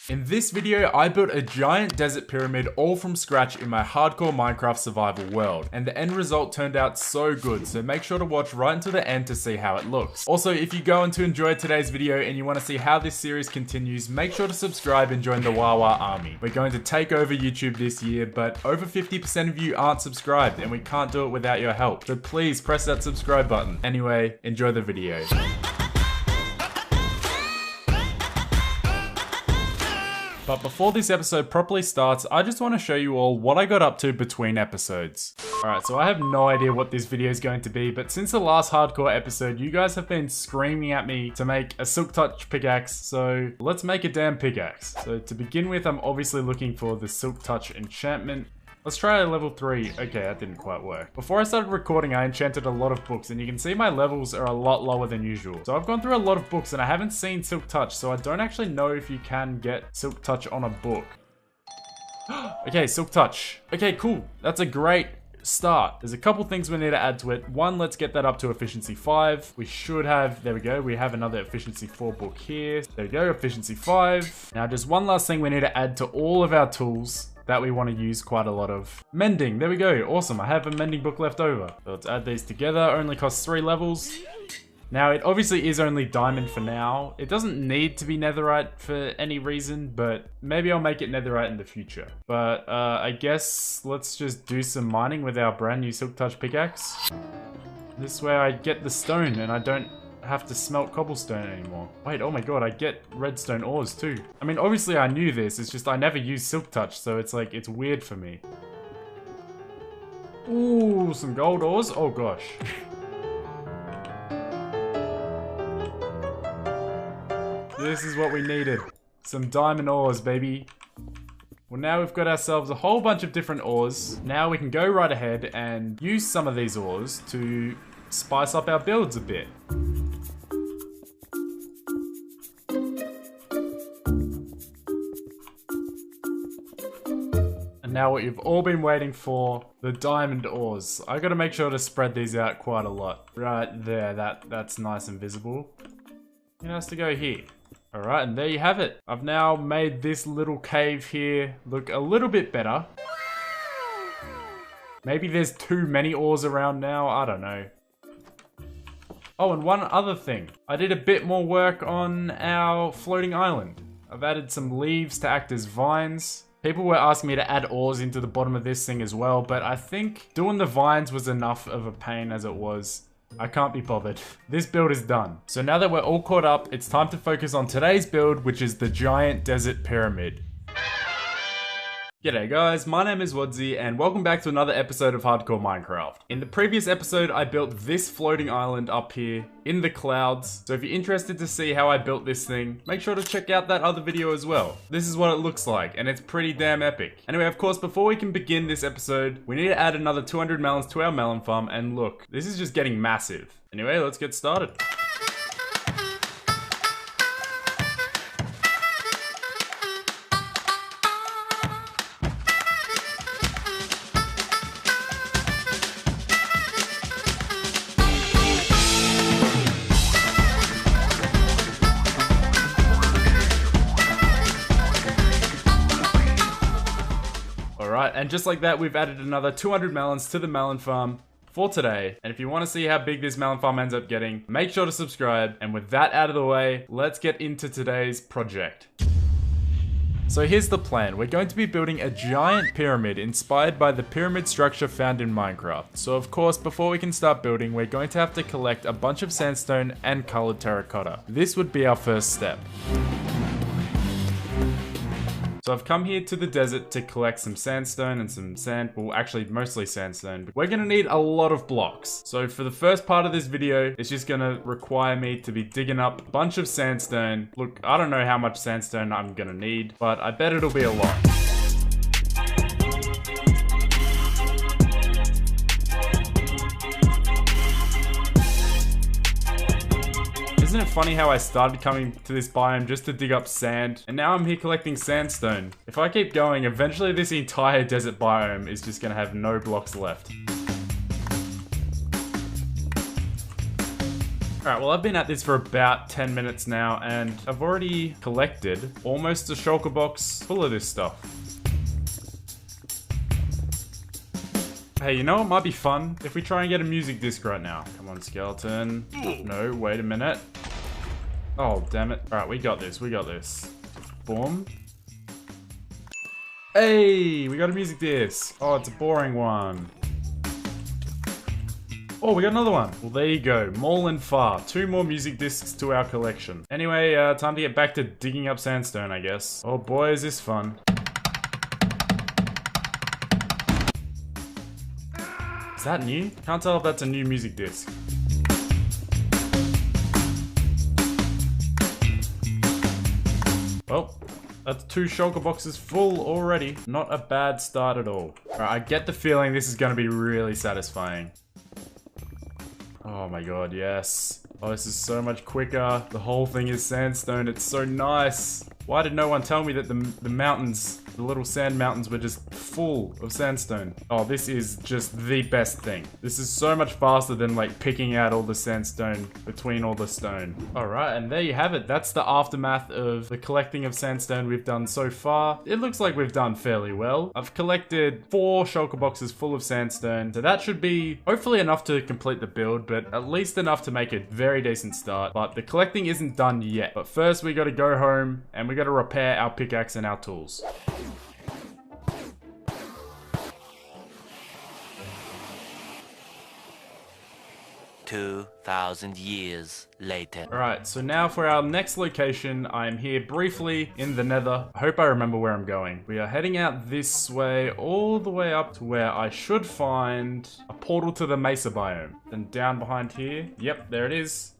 In this video, I built a giant desert pyramid all from scratch in my hardcore Minecraft survival world, and the end result turned out so good, so make sure to watch right until the end to see how it looks. Also, if you go on to enjoy today's video and you want to see how this series continues, make sure to subscribe and join the Wawa army. We're going to take over YouTube this year, but over 50% of you aren't subscribed, and we can't do it without your help. So please press that subscribe button. Anyway, enjoy the video. But before this episode properly starts, I just want to show you all what I got up to between episodes. Alright, so I have no idea what this video is going to be, but since the last hardcore episode, you guys have been screaming at me to make a silk touch pickaxe, so let's make a damn pickaxe. So to begin with, I'm obviously looking for the silk touch enchantment. Let's try a level 3. Okay, that didn't quite work. Before I started recording, I enchanted a lot of books, and you can see my levels are a lot lower than usual. So I've gone through a lot of books, and I haven't seen Silk Touch, so I don't actually know if you can get Silk Touch on a book. Okay, Silk Touch. Okay, cool. That's a great start. There's a couple things we need to add to it. One, let's get that up to efficiency 5. We should have, there we go, we have another efficiency 4 book here. There we go, efficiency 5. Now just one last thing we need to add to all of our tools that we want to use quite a lot of. Mending, there we go, awesome. I have a mending book left over. So let's add these together, only costs 3 levels. Now it obviously is only diamond for now. It doesn't need to be netherite for any reason, but maybe I'll make it netherite in the future. But I guess let's just do some mining with our brand new Silk Touch pickaxe. This way I get the stone and I don't have to smelt cobblestone anymore. Wait, oh my god, I get redstone ores too. I mean, obviously I knew this, it's just I never used Silk Touch, so it's like, it's weird for me. Ooh, some gold ores? Oh gosh. This is what we needed. Some diamond ores, baby. Well, now we've got ourselves a whole bunch of different ores. Now we can go right ahead and use some of these ores to spice up our builds a bit. Now what you've all been waiting for, the diamond ores. I gotta make sure to spread these out quite a lot. Right there, that's nice and visible. It has to go here. Alright, and there you have it. I've now made this little cave here look a little bit better. Maybe there's too many ores around now, I don't know. Oh, and one other thing. I did a bit more work on our floating island. I've added some leaves to act as vines. People were asking me to add ores into the bottom of this thing as well, but I think doing the vines was enough of a pain as it was. I can't be bothered. This build is done. So now that we're all caught up, it's time to focus on today's build, which is the giant desert pyramid. G'day guys, my name is Woodsy and welcome back to another episode of Hardcore Minecraft. In the previous episode, I built this floating island up here in the clouds. So if you're interested to see how I built this thing, make sure to check out that other video as well. This is what it looks like and it's pretty damn epic. Anyway, of course, before we can begin this episode, we need to add another 200 melons to our melon farm, and look, this is just getting massive. Anyway, let's get started. And just like that, we've added another 200 melons to the melon farm for today. And if you want to see how big this melon farm ends up getting, make sure to subscribe. And with that out of the way, let's get into today's project. So here's the plan. We're going to be building a giant pyramid inspired by the pyramid structure found in Minecraft. So of course, before we can start building, we're going to have to collect a bunch of sandstone and colored terracotta. This would be our first step. So I've come here to the desert to collect some sandstone and some sand, well actually mostly sandstone. We're gonna need a lot of blocks. So for the first part of this video, it's just gonna require me to be digging up a bunch of sandstone. Look, I don't know how much sandstone I'm gonna need, but I bet it'll be a lot. Isn't it funny how I started coming to this biome just to dig up sand, and now I'm here collecting sandstone? If I keep going, eventually this entire desert biome is just gonna have no blocks left. Alright, well I've been at this for about 10 minutes now, and I've already collected almost a shulker box full of this stuff. Hey, you know what might be fun? If we try and get a music disc right now. Come on, skeleton. No, wait a minute. Oh, damn it. Alright, we got this, we got this. Boom. Hey, we got a music disc. Oh, it's a boring one. Oh, we got another one. Well, there you go. Mall and far. 2 more music discs to our collection. Anyway, time to get back to digging up sandstone, I guess. Oh boy, is this fun. Is that new? Can't tell if that's a new music disc. Well, that's 2 shulker boxes full already. Not a bad start at all. Alright, I get the feeling this is going to be really satisfying. Oh my god, yes. Oh, this is so much quicker. The whole thing is sandstone. It's so nice. Why did no one tell me that the mountains, the little sand mountains, were just full of sandstone? Oh, this is just the best thing. This is so much faster than like picking out all the sandstone between all the stone. All right, and there you have it. That's the aftermath of the collecting of sandstone we've done so far. It looks like we've done fairly well. I've collected 4 shulker boxes full of sandstone, so that should be hopefully enough to complete the build, but at least enough to make a very decent start. But the collecting isn't done yet. But first we gotta go home and we gotta repair our pickaxe and our tools. 2,000 years later. Alright, so now for our next location, I'm here briefly in the nether. I hope I remember where I'm going. We are heading out this way, all the way up to where I should find a portal to the mesa biome. Then down behind here, yep, there it is.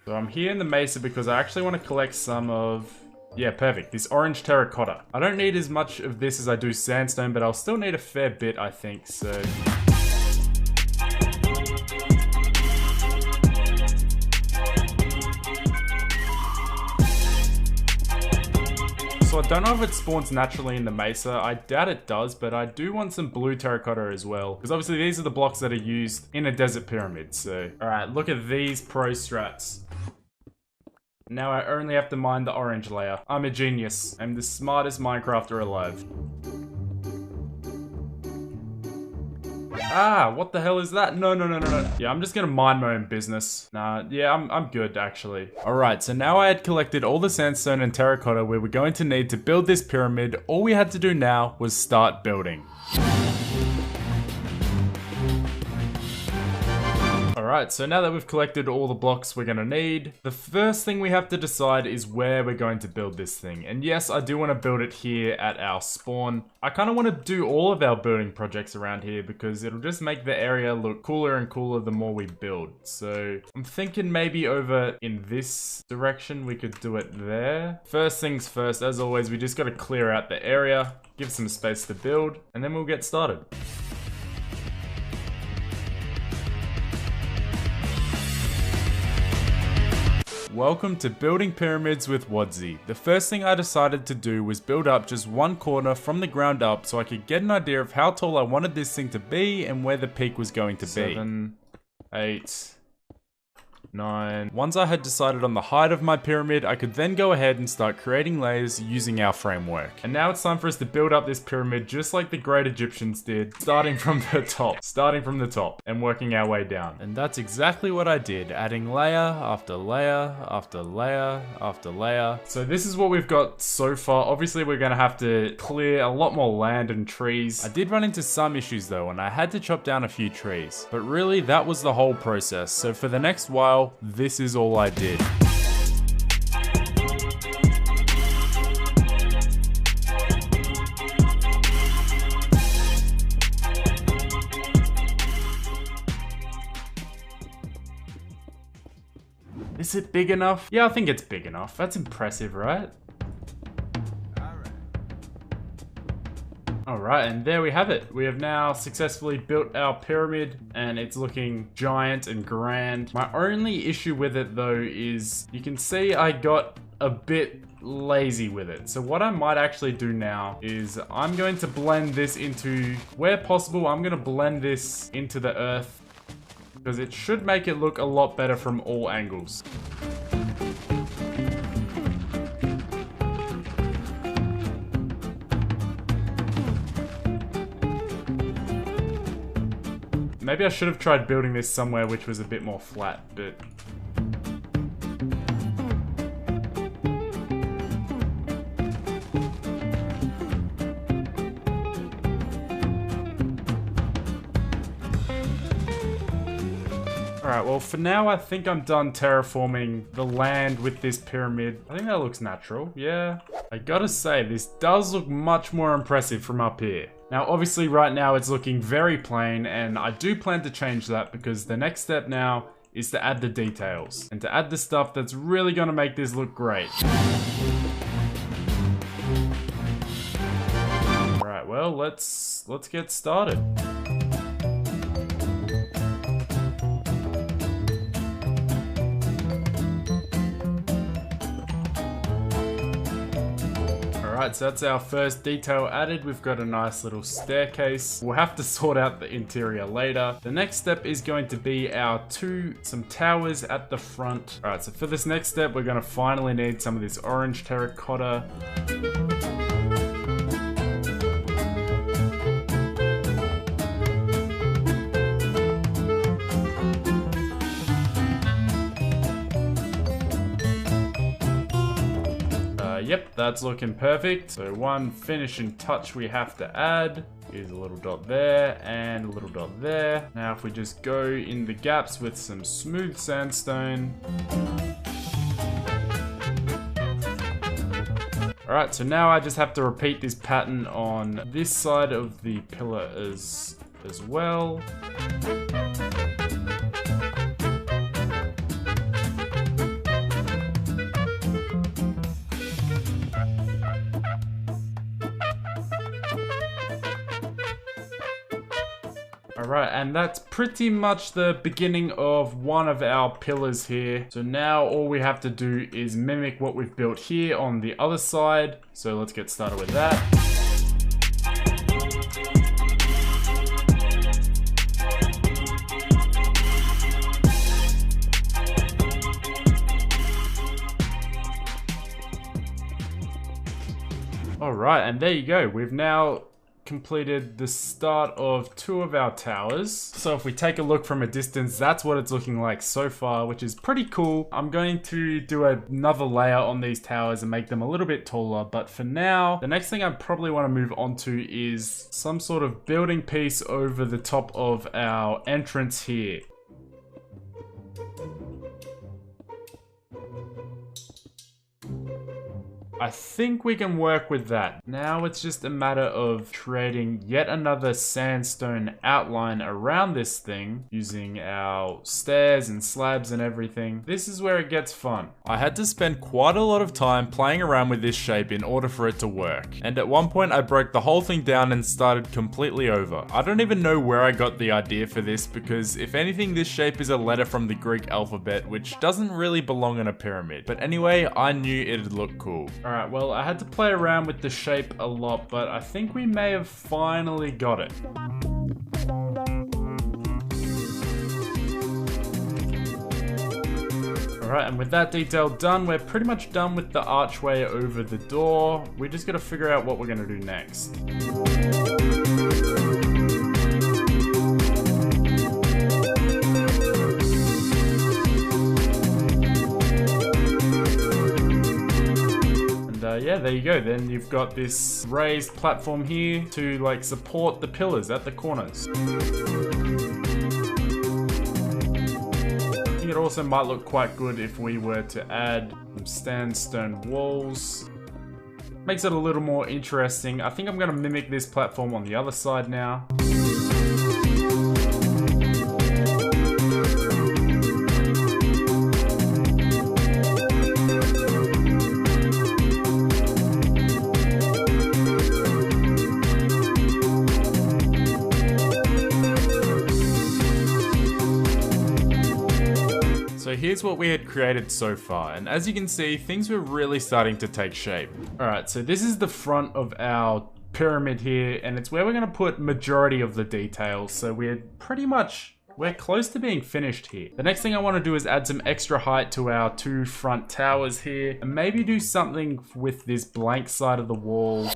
So I'm here in the mesa because I actually want to collect some of... Yeah, perfect. This orange terracotta. I don't need as much of this as I do sandstone, but I'll still need a fair bit, I think, so... So I don't know if it spawns naturally in the mesa. I doubt it does, but I do want some blue terracotta as well. Because obviously these are the blocks that are used in a desert pyramid, so... Alright, look at these pro strats. Now I only have to mine the orange layer. I'm a genius. I'm the smartest Minecrafter alive. Ah, what the hell is that? No. Yeah, I'm just gonna mind my own business. Nah, yeah, I'm good, actually. Alright, so now I had collected all the sandstone and terracotta we were going to need to build this pyramid. All we had to do now was start building. Alright, so now that we've collected all the blocks we're gonna need, the first thing we have to decide is where we're going to build this thing. And yes, I do want to build it here at our spawn. I kind of want to do all of our building projects around here because it'll just make the area look cooler and cooler the more we build. So I'm thinking maybe over in this direction we could do it there. First things first, as always, we just got to clear out the area, give some space to build, and then we'll get started. Welcome to Building Pyramids with Wadzy. The first thing I decided to do was build up just one corner from the ground up so I could get an idea of how tall I wanted this thing to be and where the peak was going to be. 7, 8, 9. Once I had decided on the height of my pyramid, I could then go ahead and start creating layers using our framework. And now it's time for us to build up this pyramid just like the great Egyptians did, starting from the top, and working our way down. And that's exactly what I did, adding layer after layer after layer after layer. So this is what we've got so far. Obviously we're gonna have to clear a lot more land and trees. I did run into some issues though, and I had to chop down a few trees. But really, that was the whole process. So for the next while, this is all I did. Is it big enough? Yeah, I think it's big enough. That's impressive, right? Alright, and there we have it. We have now successfully built our pyramid, and it's looking giant and grand. My only issue with it, though, is you can see I got a bit lazy with it. So what I might actually do now is I'm going to blend this into, where possible, I'm going to blend this into the earth because it should make it look a lot better from all angles. Maybe I should have tried building this somewhere which was a bit more flat, but... Alright, well for now I think I'm done terraforming the land with this pyramid. I think that looks natural, yeah. I gotta say, this does look much more impressive from up here. Now obviously right now it's looking very plain, and I do plan to change that because the next step now is to add the details. And to add the stuff that's really gonna make this look great. Alright, well let's get started. Alright, so that's our first detail added. We've got a nice little staircase. We'll have to sort out the interior later. The next step is going to be some towers at the front. Alright, so for this next step, we're going to finally need some of this orange terracotta. Yep, that's looking perfect. So one finishing touch we have to add is a little dot there and a little dot there. Now if we just go in the gaps with some smooth sandstone. Alright, so now I just have to repeat this pattern on this side of the pillar as well. Alright, and that's pretty much the beginning of one of our pillars here. So now all we have to do is mimic what we've built here on the other side. So let's get started with that. Alright, and there you go. We've now completed the start of 2 of our towers. So if we take a look from a distance, that's what it's looking like so far, which is pretty cool. I'm going to do another layer on these towers and make them a little bit taller, but for now, the next thing I probably want to move on to is some sort of building piece over the top of our entrance here. I think we can work with that. Now it's just a matter of creating yet another sandstone outline around this thing using our stairs and slabs and everything. This is where it gets fun. I had to spend quite a lot of time playing around with this shape in order for it to work. And at one point I broke the whole thing down and started completely over. I don't even know where I got the idea for this because if anything, this shape is a letter from the Greek alphabet, which doesn't really belong in a pyramid. But anyway, I knew it'd look cool. Alright, well, I had to play around with the shape a lot, but I think we may have finally got it. Alright, and with that detail done, we're pretty much done with the archway over the door. We just gotta figure out what we're gonna do next. Yeah, there you go. Then you've got this raised platform here to like support the pillars at the corners. I think it also might look quite good if we were to add some sandstone walls. Makes it a little more interesting. I think I'm going to mimic this platform on the other side now. So here's what we had created so far, and as you can see, things were really starting to take shape. Alright, so this is the front of our pyramid here, and it's where we're going to put majority of the details. So we had pretty much we're close to being finished here. The next thing I want to do is add some extra height to our 2 front towers here, and maybe do something with this blank side of the wall.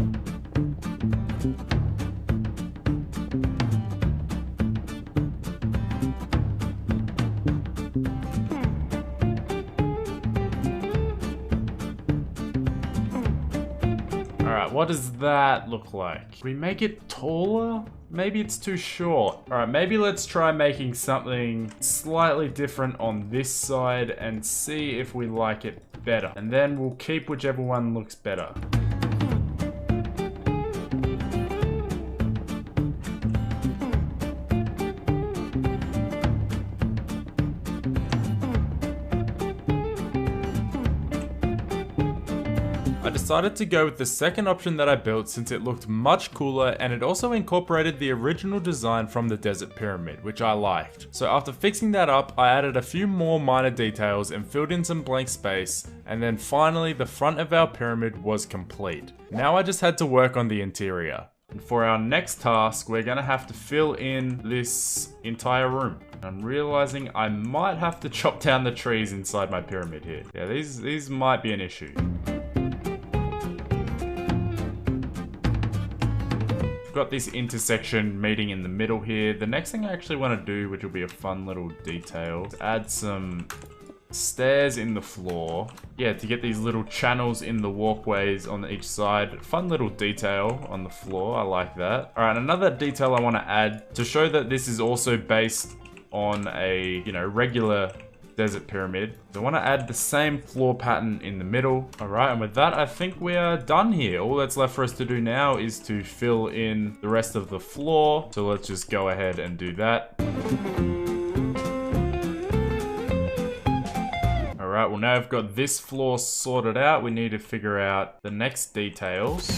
Alright, what does that look like? Can we make it taller? Maybe it's too short. Alright, maybe let's try making something slightly different on this side and see if we like it better. And then we'll keep whichever one looks better. I decided to go with the second option that I built since it looked much cooler and it also incorporated the original design from the desert pyramid, which I liked. So after fixing that up, I added a few more minor details and filled in some blank space, and then finally the front of our pyramid was complete. Now I just had to work on the interior. And for our next task, we're gonna have to fill in this entire room. I'm realizing I might have to chop down the trees inside my pyramid here. Yeah, these might be an issue. Got this intersection meeting in the middle here. The next thing I actually want to do, which will be a fun little detail, is add some stairs in the floor. Yeah, to get these little channels in the walkways on each side. Fun little detail on the floor. I like that. All right, another detail I want to add to show that this is also based on a, regular desert pyramid. So I want to add the same floor pattern in the middle. All right, and with that, I think we are done here. All that's left for us to do now is to fill in the rest of the floor. So let's just go ahead and do that. All right, well now I've got this floor sorted out. We need to figure out the next details.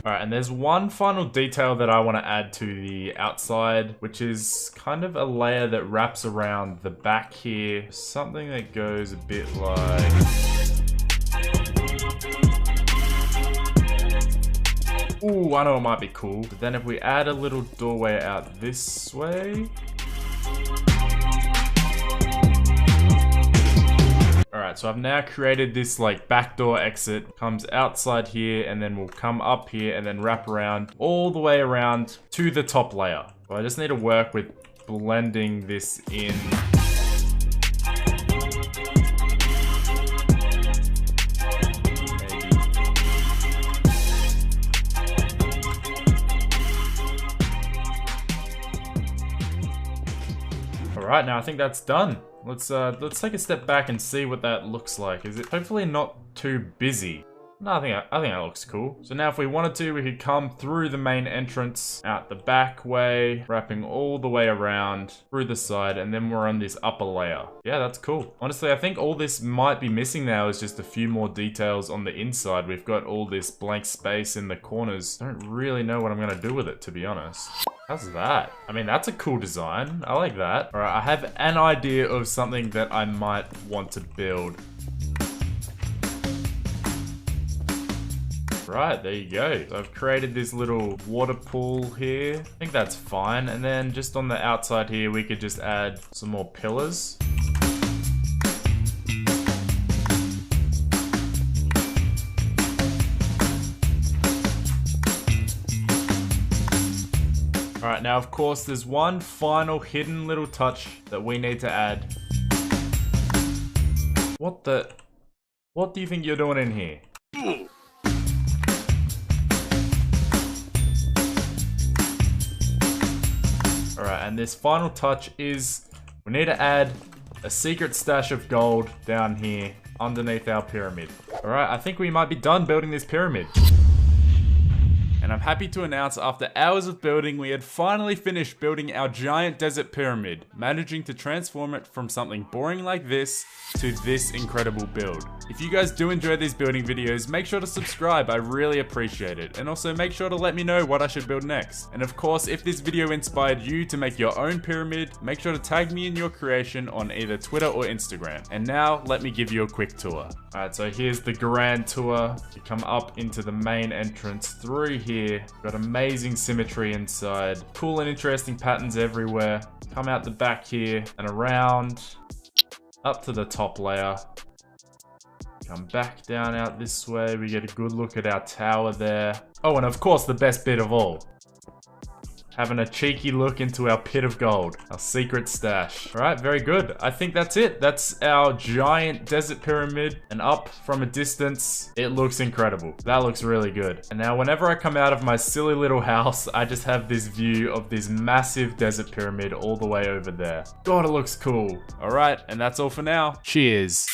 Alright, and there's one final detail that I want to add to the outside, which is kind of a layer that wraps around the back here. Something that goes a bit like... Ooh, I know it might be cool. But then if we add a little doorway out this way... Alright, so I've now created this backdoor exit, comes outside here and then we'll come up here and then wrap around all the way around to the top layer. So I just need to work with blending this in. Alright, now I think that's done. Let's take a step back and see what that looks like. Is it hopefully not too busy? No, I think that looks cool. So now if we wanted to, we could come through the main entrance, out the back way, wrapping all the way around, through the side, and then we're on this upper layer. Yeah, that's cool. Honestly, I think all this might be missing now is just a few more details on the inside. We've got all this blank space in the corners. I don't really know what I'm gonna do with it, to be honest. How's that? I mean, that's a cool design. I like that. All right, I have an idea of something that I might want to build. Right, there you go. So I've created this little water pool here. I think that's fine. And then just on the outside here, we could just add some more pillars. Alright, now of course there's one final hidden little touch that we need to add. What do you think you're doing in here? Alright, and this final touch is we need to add a secret stash of gold down here underneath our pyramid. Alright, I think we might be done building this pyramid. And I'm happy to announce after hours of building, we had finally finished building our giant desert pyramid, managing to transform it from something boring like this to this incredible build. If you guys do enjoy these building videos, make sure to subscribe, I really appreciate it. And also make sure to let me know what I should build next. And of course, if this video inspired you to make your own pyramid, make sure to tag me in your creation on either Twitter or Instagram. And now, let me give you a quick tour. Alright, so here's the grand tour. You come up into the main entrance through here. Got amazing symmetry inside. Cool and interesting patterns everywhere. Come out the back here and around. Up to the top layer. Come back down out this way. We get a good look at our tower there. Oh, and of course the best bit of all. Having a cheeky look into our pit of gold. Our secret stash. Alright, very good. I think that's it. That's our giant desert pyramid. And up from a distance, it looks incredible. That looks really good. And now whenever I come out of my silly little house, I just have this view of this massive desert pyramid all the way over there. God, it looks cool. Alright, and that's all for now. Cheers.